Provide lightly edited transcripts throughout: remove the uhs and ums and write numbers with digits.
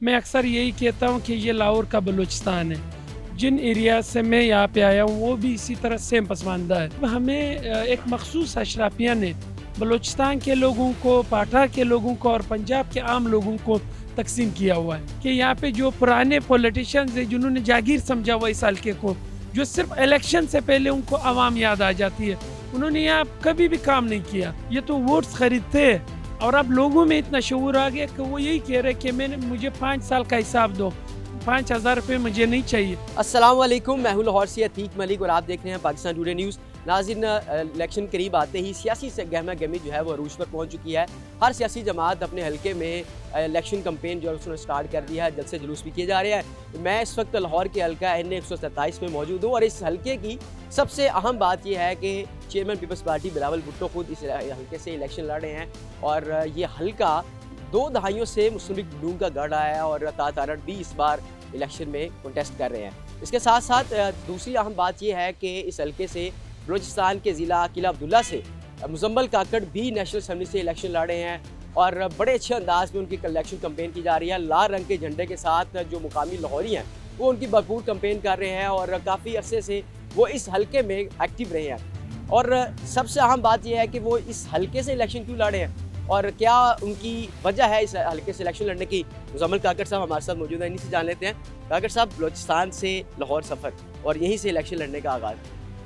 मैं अक्सर यही कहता हूँ कि ये लाहौर का बलूचिस्तान है। जिन एरिया से मैं यहाँ पे आया हूँ वो भी इसी तरह सेम पसमानदा है। हमें एक मखसूस अशराफिया ने बलूचिस्तान के लोगों को, पाठा के लोगों को और पंजाब के आम लोगों को तकसीम किया हुआ है कि यहाँ पे जो पुराने पॉलिटिशियंस हैं जिन्होंने जागीर समझा हुआ इस हल्के को, जो सिर्फ इलेक्शन से पहले उनको आवाम याद आ जाती है, उन्होंने यहाँ कभी भी काम नहीं किया। ये तो वोट्स खरीदते हैं और अब लोगों में इतना शऊर आ गया कि वो यही कह रहे कि मुझे 5 साल का हिसाब दो, 5,000 रुपये मुझे नहीं चाहिए। अस्सलाम वालेकुम, मैं हूं लाहौर से अतीक मलिक और आप देख रहे हैं पाकिस्तान टुडे न्यूज़। नाज़रीन, इलेक्शन करीब आते ही सियासी से गहमा गहमी जो है वो अरूज पर पहुंच चुकी है। हर सियासी जमात अपने हल्के में इलेक्शन कैंपेन जो है उसने स्टार्ट कर दिया है, जलसे जुलूस भी किए जा रहे हैं। मैं इस वक्त लाहौर के हल्का NA 127 में मौजूद हूँ और इस हल्के की सबसे अहम बात यह है कि chairman Peoples Party Bilawal Bhutto खुद इस हल्के से इलेक्शन लड़ रहे हैं और ये हल्का 2 दहाइयों से मुस्लिम लीग नून का गढ़ आया है और तारड़ भी इस बार इलेक्शन में कंटेस्ट कर रहे हैं। इसके साथ साथ दूसरी अहम बात यह है कि इस हल्के से बलूचिस्तान के ज़िला किला अब्दुल्ला से मुजम्मल काकड़ भी नेशनल असम्बली से इलेक्शन लड़ रहे हैं और बड़े अच्छे अंदाज में उनकी इलेक्शन कैंपेन की जा रही है। लाल रंग के झंडे के साथ जो मुकामी लाहौरी हैं वो उनकी भरपूर कैंपेन कर रहे हैं और काफ़ी अरसे से वो इस हल्के में एक्टिव रहे हैं। और सबसे अहम बात यह है कि वो इस हल्के से इलेक्शन क्यों लड़े हैं और क्या उनकी वजह है इस हल्के से इलेक्शन लड़ने की। मुजम्मल काकड़ साहब हमारे साथ मौजूद हैं, इन्हीं से जान लेते हैं। काकड़ साहब, बलूचिस्तान से लाहौर सफ़र और यहीं से इलेक्शन लड़ने का आगाज़,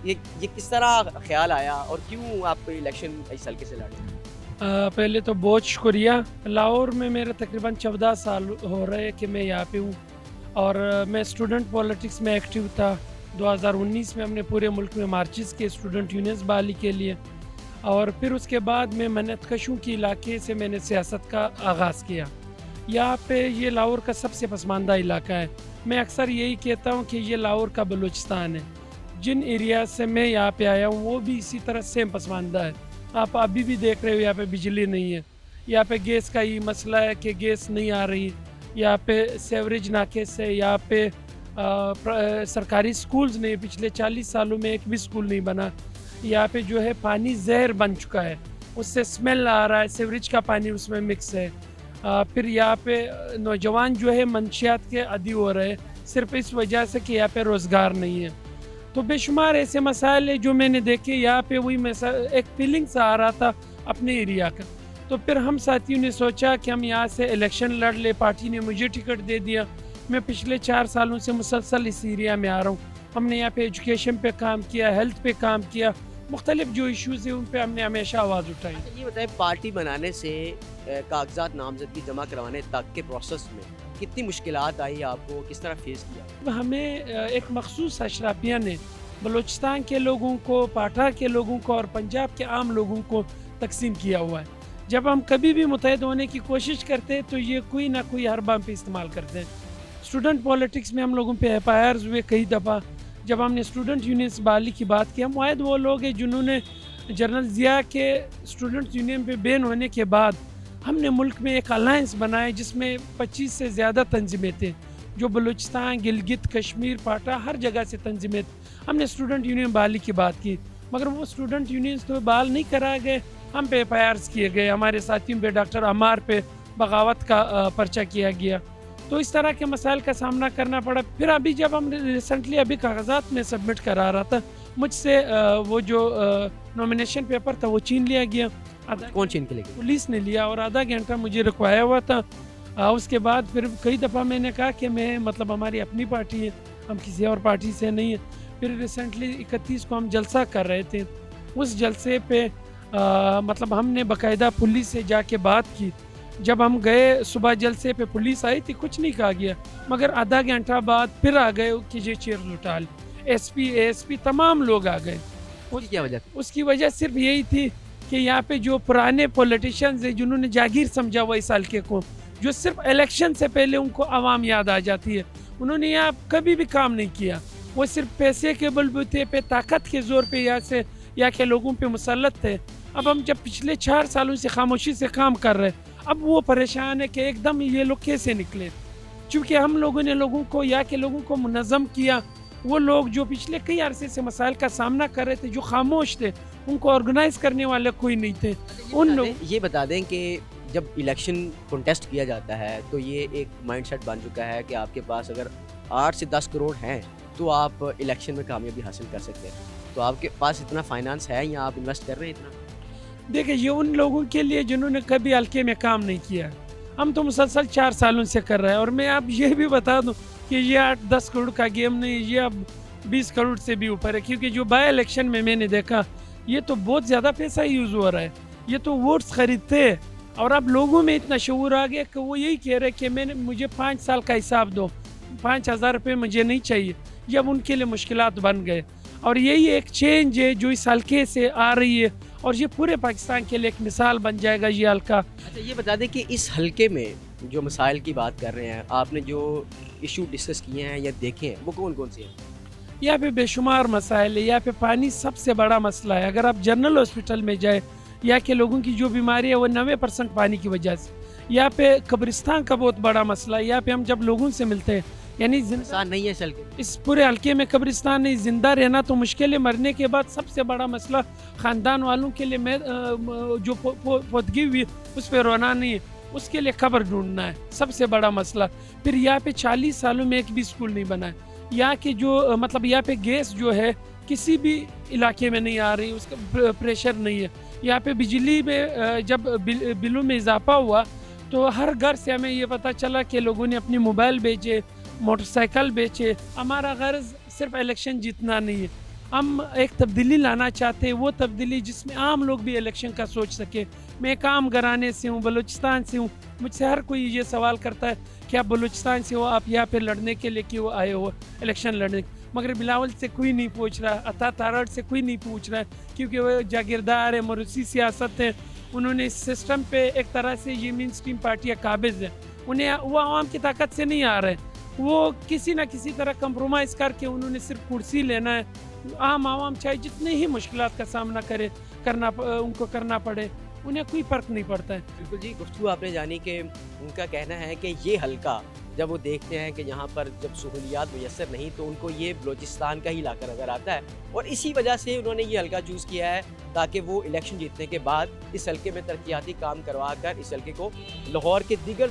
ये किस तरह ख्याल आया और क्यों आप इलेक्शन इस हल्के से लड़े? पहले तो बहुत शुक्रिया। लाहौर में मेरे तकरीबन 14 साल हो रहे हैं कि मैं यहाँ पे हूँ और मैं स्टूडेंट पॉलिटिक्स में एक्टिव था। 2019 में हमने पूरे मुल्क में मार्चेस के स्टूडेंट यूनियंस बहाली के लिए और फिर उसके बाद मैं मन्नतकशों के इलाके से मैंने सियासत का आगाज़ किया। यहाँ पे ये लाहौर का सबसे पसमानदा इलाका है। मैं अक्सर यही कहता हूँ कि ये लाहौर का बलूचिस्तान है। जिन एरिया से मैं यहाँ पे आया हूँ वो भी इसी तरह सेम पसमानदा है। आप अभी भी देख रहे हो यहाँ पे बिजली नहीं है, यहाँ पे गैस का ही मसला है कि गैस नहीं आ रही, यहाँ पे सेवरेज नाके से, यहाँ पे सरकारी स्कूल्स नहीं, पिछले 40 सालों में एक भी स्कूल नहीं बना। यहाँ पे जो है पानी जहर बन चुका है, उससे स्मेल आ रहा है, सेवरेज का पानी उसमें मिक्स है। फिर यहाँ पे नौजवान जो है मंशियात के अदी हो रहे हैं सिर्फ इस वजह से कि यहाँ पे रोज़गार नहीं है। तो बेशुमार ऐसे मसाइल है जो मैंने देखे यहाँ पे। वही एक फीलिंग सा आ रहा था अपने एरिया का। तो फिर हम साथियों ने सोचा कि हम यहाँ से इलेक्शन लड़ ले। पार्टी ने मुझे टिकट दे दिया। मैं पिछले 4 सालों से मुसलसल इस एरिया में आ रहा हूँ। हमने यहाँ पे एजुकेशन पे काम किया, हेल्थ पे काम किया, मुख्तलिफ जो इश्यूज़ है उन पे हमने हमेशा आवाज़ उठाई। ये बताएं, पार्टी बनाने से कागजात नामजदगी जमा करवाने तक के प्रोसेस में कितनी मुश्किलात आई आपको, किस तरह फेस किया? हमें एक मखसूस अशराफिया ने बलूचिस्तान के लोगों को, पाठा के लोगों को और पंजाब के आम लोगों को तकसीम किया हुआ है। जब हम कभी भी मुतहद होने की कोशिश करते हैं तो ये कोई ना कोई हरबम पे इस्तेमाल करते हैं। स्टूडेंट पॉलिटिक्स में हम लोगों पे FIRs हुए कई दफ़ा। जब हमने स्टूडेंट यूनियंस बहाली की बात की, हम वायद वो लोग हैं जिन्होंने जनरल ज़िया के स्टूडेंट यूनियन पे बैन होने के बाद हमने मुल्क में एक अलायंस बनाया जिसमें 25 से ज़्यादा तंजीमें थे, जो बलूचिस्तान, गिलगित, कश्मीर, पाटा हर जगह से तंजीमें। हमने स्टूडेंट यूनियन बहाली की बात की मगर वो स्टूडेंट यूनियंस तो बहाल नहीं कराए गए, हम पे FIRs किए गए। हमारे साथियों पे, डॉक्टर अमार पे बगावत का पर्चा किया गया। तो इस तरह के मसाइल का सामना करना पड़ा। फिर अभी जब हम रिसेंटली अभी कागजात में सबमिट करा रहा था, मुझसे वो जो नॉमिनेशन पेपर था वो छीन लिया गया। कौन छीन के ले गया? पुलिस ने लिया और आधा घंटा मुझे रुकवाया हुआ था। उसके बाद फिर कई दफ़ा मैंने कहा कि मैं मतलब हमारी अपनी पार्टी है, हम किसी और पार्टी से नहीं है। फिर रिसेंटली 31 को हम जलसा कर रहे थे। उस जलसे पे मतलब हमने बाकायदा पुलिस से जाके बात की। जब हम गए सुबह जलसे पे पुलिस आई थी, कुछ नहीं कहा गया मगर आधा घंटा बाद फिर आ गए कि ये चेयर उठा ली। SP ASP तमाम लोग आ गए। उसकी क्या वजह थी? उसकी वजह सिर्फ यही थी कि यहाँ पे जो पुराने पॉलिटिशियंस हैं जिन्होंने जागीर समझा हुआ इस हल्के को, जो सिर्फ इलेक्शन से पहले उनको आवाम याद आ जाती है, उन्होंने यहाँ कभी भी काम नहीं किया। वो सिर्फ पैसे के बलबूते पे, ताकत के ज़ोर पे यहाँ के लोगों पे मुसल्लत थे। अब हम जब पिछले 4 सालों से खामोशी से काम कर रहे, अब वो परेशान है कि एकदम ये लोग कैसे निकले। चूँकि हम लोगों ने लोगों को, यहाँ के लोगों को मुनज़्ज़म किया। वो लोग जो पिछले कई अरसे से मसाइल का सामना कर रहे थे, जो खामोश थे, उनको ऑर्गेनाइज करने वाले कोई नहीं थे। उन लोग ये बता दें कि جب الیکشن کنٹیسٹ کیا جاتا ہے تو یہ ایک مائنڈ سیٹ بن چکا ہے کہ آپ کے پاس اگر 8 سے 10 کروڑ ہیں تو آپ الیکشن میں کامیابی حاصل کر سکتے ہیں. تو آپ کے پاس اتنا فائنانس ہے یا آپ انویسٹ کر رہے ہیں اتنا؟ دیکھیں یہ ان لوگوں کے لیے جنہوں نے کبھی حلقے میں کام نہیں کیا. ہم تو مسلسل 4 سالوں سے کر رہے ہیں اور میں آپ یہ بھی بتا دوں کہ یہ 8-10 کروڑ کا گیم نہیں, یہ اب 20 کروڑ سے بھی اوپر ہے, کیونکہ جو بائی الیکشن میں نے دیکھا یہ تو بہت زیادہ پیسہ یوز ہو رہا ہے. یہ تو ووٹس خریدتے ہیں اور اب لوگوں میں اتنا شعور آ گیا کہ وہ یہی کہہ رہے کہ مجھے 5 سال کا حساب دو, 5,000 روپے مجھے نہیں چاہیے. یہ اب ان کے لیے مشکلات بن گئے اور یہی ایک چینج ہے جو اس حلقے سے آ رہی ہے اور یہ پورے پاکستان کے لیے ایک مثال بن جائے گا یہ حلقہ. اچھا یہ بتا دیں کہ اس حلقے میں جو مسائل کی بات کر رہے ہیں, آپ نے جو ایشو ڈسکس کیے ہیں یا دیکھے ہیں وہ کون کون سے ہیں؟ یہاں پہ بے شمار مسائل ہے. یہاں پہ پانی سب سے بڑا مسئلہ ہے. اگر آپ جنرل ہاسپٹل میں جائیں, یہاں کے لوگوں کی جو بیماری ہے وہ 90% پانی کی وجہ سے. یہاں پہ قبرستان کا بہت بڑا مسئلہ ہے. یہاں پہ ہم جب لوگوں سے ملتے ہیں, یعنی آسان نہیں ہے اس حلقے میں. اس پورے حلقے میں قبرستان نہیں, زندہ رہنا تو مشکل ہے, مرنے کے بعد سب سے بڑا مسئلہ خاندان والوں کے لیے میں جو فوتگی ہوئی اس پہ رونا نہیں ہے, اس کے لیے قبر ڈھونڈنا ہے سب سے بڑا مسئلہ. پھر یہاں پہ 40 سالوں میں ایک بھی اسکول نہیں بنا ہے. یہاں کے جو مطلب یہاں پہ گیس جو ہے کسی بھی علاقے میں نہیں آ رہی, اس کا پریشر نہیں ہے. یہاں پہ بجلی میں جب بلوں میں اضافہ ہوا تو ہر گھر سے ہمیں یہ پتہ چلا کہ لوگوں نے اپنی موبائل بیچے, موٹر سائیکل بیچے. ہمارا غرض صرف الیکشن جیتنا نہیں ہے, ہم ایک تبدیلی لانا چاہتے ہیں, وہ تبدیلی جس میں عام لوگ بھی الیکشن کا سوچ سکے. میں کام گھرانے سے ہوں, بلوچستان سے ہوں. مجھ سے ہر کوئی یہ سوال کرتا ہے کہ آپ بلوچستان سے ہو, آپ یہاں پہ لڑنے کے لیے کیوں آئے ہو, الیکشن لڑنے. مگر بلاول سے کوئی نہیں پوچھ رہا, عطا تارڑ سے کوئی نہیں پوچھ رہا ہے, کیونکہ وہ جاگیردار ہے, موروثی سیاست ہے. انہوں نے اس سسٹم پہ ایک طرح سے یہ مین اسٹریم پارٹیاں قابض ہیں. انہیں وہ عوام کی طاقت سے نہیں آ رہے, وہ کسی نہ کسی طرح کمپرومائز کر کے انہوں نے صرف کرسی لینا ہے. عام عوام چاہے جتنے ہی مشکلات کا سامنا ان کو کرنا پڑے, انہیں کوئی فرق نہیں پڑتا ہے. بالکل جی, گفتگو آپ نے جانی کہ ان کا کہنا ہے کہ یہ حلقہ جب وہ دیکھتے ہیں کہ یہاں پر جب سہولیات میسر نہیں تو ان کو یہ بلوچستان کا ہی علاقہ نظر آتا ہے, اور اسی وجہ سے انہوں نے یہ حلقہ چوز کیا ہے تاکہ وہ الیکشن جیتنے کے بعد اس حلقے میں ترقیاتی کام کروا کر اس حلقے کو لاہور کے دیگر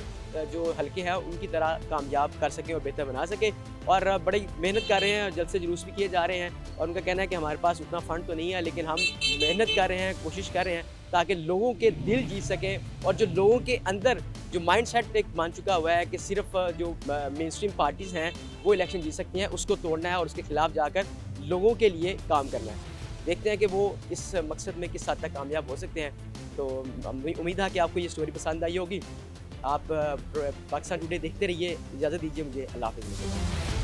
جو حلقے ہیں ان کی طرح کامیاب کر سکیں اور بہتر بنا سکیں. اور بڑی محنت کر رہے ہیں, جلد سے جلوس بھی کیے جا رہے ہیں, اور ان کا کہنا ہے کہ ہمارے پاس اتنا فنڈ تو نہیں ہے لیکن ہم محنت کر رہے ہیں, کوشش کر رہے ہیں تاکہ لوگوں کے دل جیت سکیں. اور جو لوگوں کے اندر جو مائنڈ سیٹ ایک مان چکا ہوا ہے کہ صرف جو مین اسٹریم پارٹیز ہیں وہ الیکشن جیت سکتی ہیں, اس کو توڑنا ہے اور اس کے خلاف جا کر لوگوں کے لیے کام کرنا ہے. دیکھتے ہیں کہ وہ اس مقصد میں کس حد تک کامیاب ہو سکتے ہیں. تو امید ہے کہ آپ کو یہ سٹوری پسند آئی ہوگی. آپ پاکستان ٹوڈے دیکھتے رہیے. اجازت دیجیے مجھے, اللہ حافظ.